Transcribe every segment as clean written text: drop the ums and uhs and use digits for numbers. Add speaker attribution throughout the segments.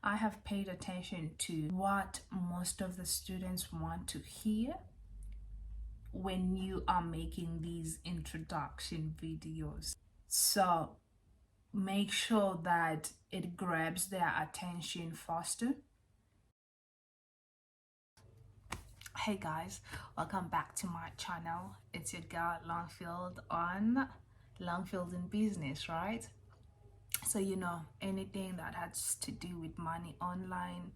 Speaker 1: I have paid attention to what most of the students want to hear when you are making these introduction videos. So make sure that it grabs their attention faster. Hey guys, welcome back to my channel. It's your girl Longfield on Longfield in Business, right? So anything that has to do with money online,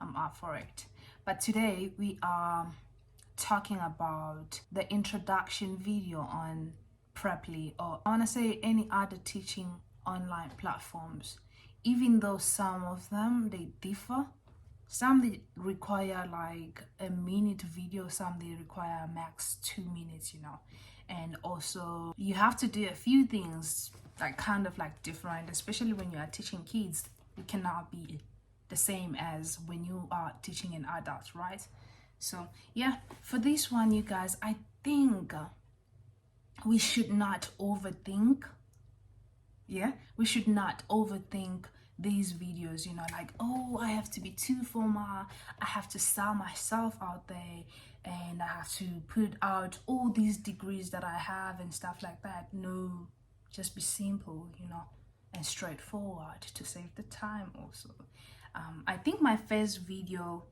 Speaker 1: I'm up for it. But today we are talking about the introduction video on Preply, or I want to say any other teaching online platforms. Even though some of them they differ, some they require like a minute video, some they require max 2 minutes, and also you have to do a few things like kind of like different, especially when you are teaching kids. It cannot be the same as when you are teaching an adult, right? So yeah, for this one, you guys, I think we should not overthink. Yeah, we should not overthink these videos, like, oh, I have to be too formal, I have to sell myself out there, and I have to put out all these degrees that I have and stuff like that. No, just be simple, and straightforward to save the time also. I think my first video,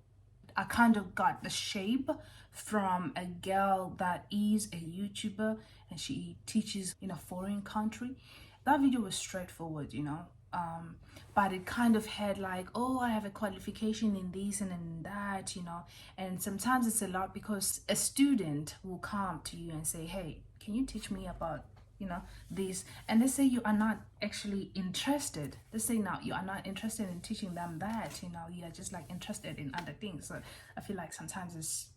Speaker 1: I kind of got the shape from a girl that is a YouTuber and she teaches in a foreign country. That video was straightforward, but it kind of had like, oh, I have a qualification in this and in that, and sometimes it's a lot because a student will come to you and say, hey, can you teach me about this, and they say you are not actually interested. They say now you are not interested in teaching them that, you are just like interested in other things. So I feel like sometimes it's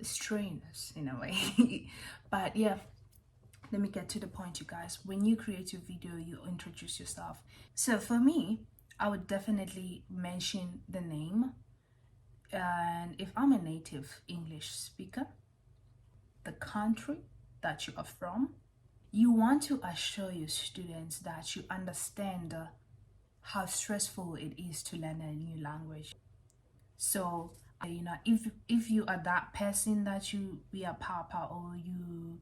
Speaker 1: strenuous in a way. But yeah, let me get to the point, you guys. When you create your video, you introduce yourself. So for me, I would definitely mention the name, and if I'm a native English speaker, the country that you are from. You want to assure your students that you understand how stressful it is to learn a new language. So, if you are that person that you be a papa, or you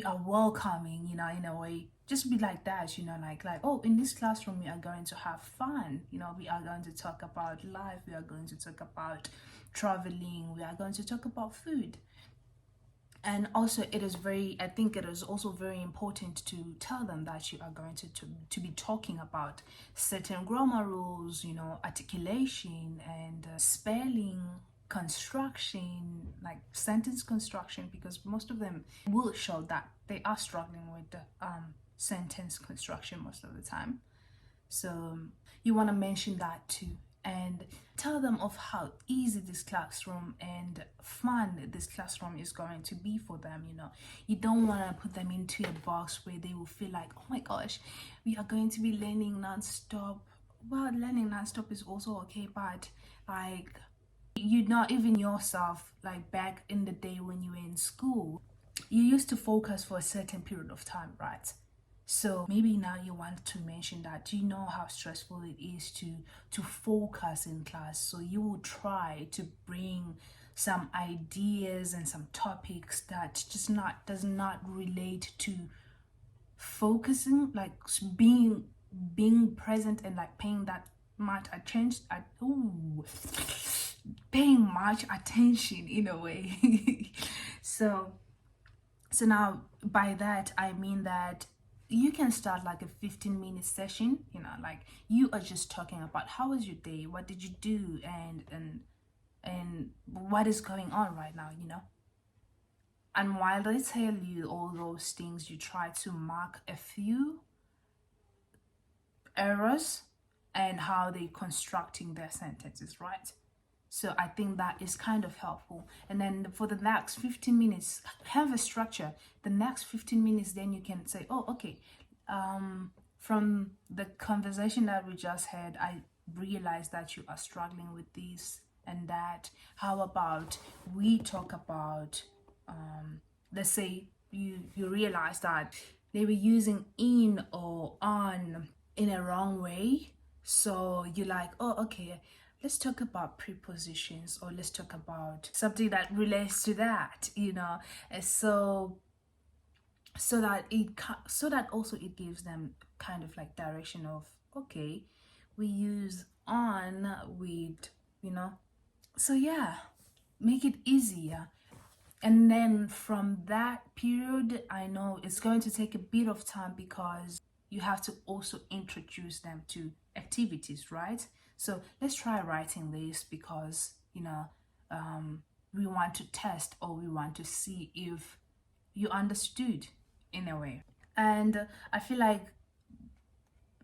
Speaker 1: are welcoming, in a way, just be like that, like, oh, in this classroom we are going to have fun, we are going to talk about life, we are going to talk about traveling, we are going to talk about food. And also I think it is also very important to tell them that you are going to be talking about certain grammar rules, articulation and spelling, construction, like sentence construction, because most of them will show that they are struggling with the sentence construction most of the time. So you want to mention that too, and tell them of how easy this classroom and fun this classroom is going to be for them. You don't want to put them into a box where they will feel like, oh my gosh, we are going to be learning non-stop. Well, learning non-stop is also okay, but like, even yourself, like back in the day when you were in school, you used to focus for a certain period of time, right? So maybe now you want to mention that you know how stressful it is to focus in class. So you will try to bring some ideas and some topics that does not relate to focusing, like being present and like paying that much attention. Paying much attention in a way. so now by that I mean that you can start like a 15-minute session, like you are just talking about how was your day, what did you do, and what is going on right now, and while they tell you all those things, you try to mark a few errors and how they constructing their sentences, right? So I think that is kind of helpful. And then for the next 15 minutes, have a structure. The next 15 minutes, then you can say, oh, okay, from the conversation that we just had, I realized that you are struggling with this and that. How about we talk about, let's say you realize that they were using in or on in a wrong way. So you're like, oh, okay, let's talk about prepositions, or let's talk about something that relates to that, and so that also it gives them kind of like direction of, okay, we use on with, so yeah, make it easier. And then from that period, I know it's going to take a bit of time because you have to also introduce them to activities, right? So let's try writing this because, we want to test, or we want to see if you understood in a way. And I feel like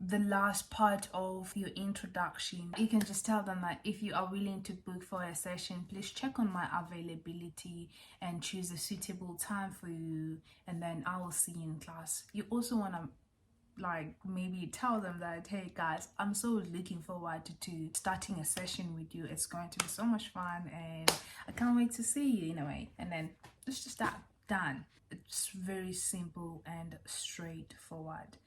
Speaker 1: the last part of your introduction, you can just tell them that if you are willing to book for a session, please check on my availability and choose a suitable time for you, and then I will see you in class. You also want to like maybe tell them that, hey guys, I'm so looking forward to starting a session with you. It's going to be so much fun and I can't wait to see you in a way. And then it's just that done. It's very simple and straightforward.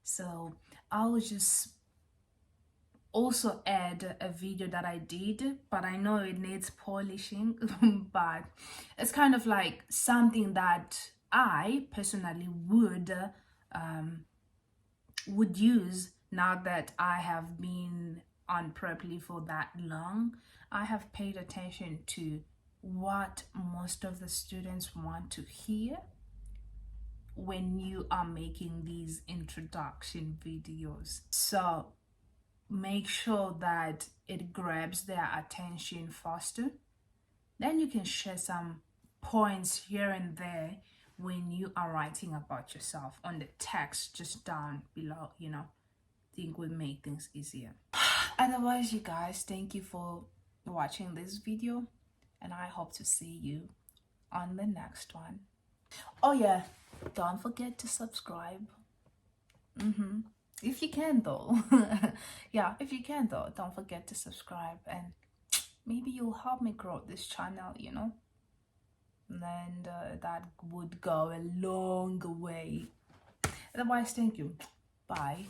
Speaker 1: So I will just also add a video that I did, but I know it needs polishing, but it's kind of like something that I personally would use now that I have been on prep leave for that long. I have paid attention to what most of the students want to hear when you are making these introduction videos. So make sure that it grabs their attention faster. Then you can share some points here and there when you are writing about yourself on the text just down below, think would make things easier. Otherwise, you guys, thank you for watching this video, and I hope to see you on the next one. Oh yeah, don't forget to subscribe. If you can though. Yeah, if you can though, don't forget to subscribe, and maybe you'll help me grow this channel, and that would go a long way. Otherwise, thank you. Bye.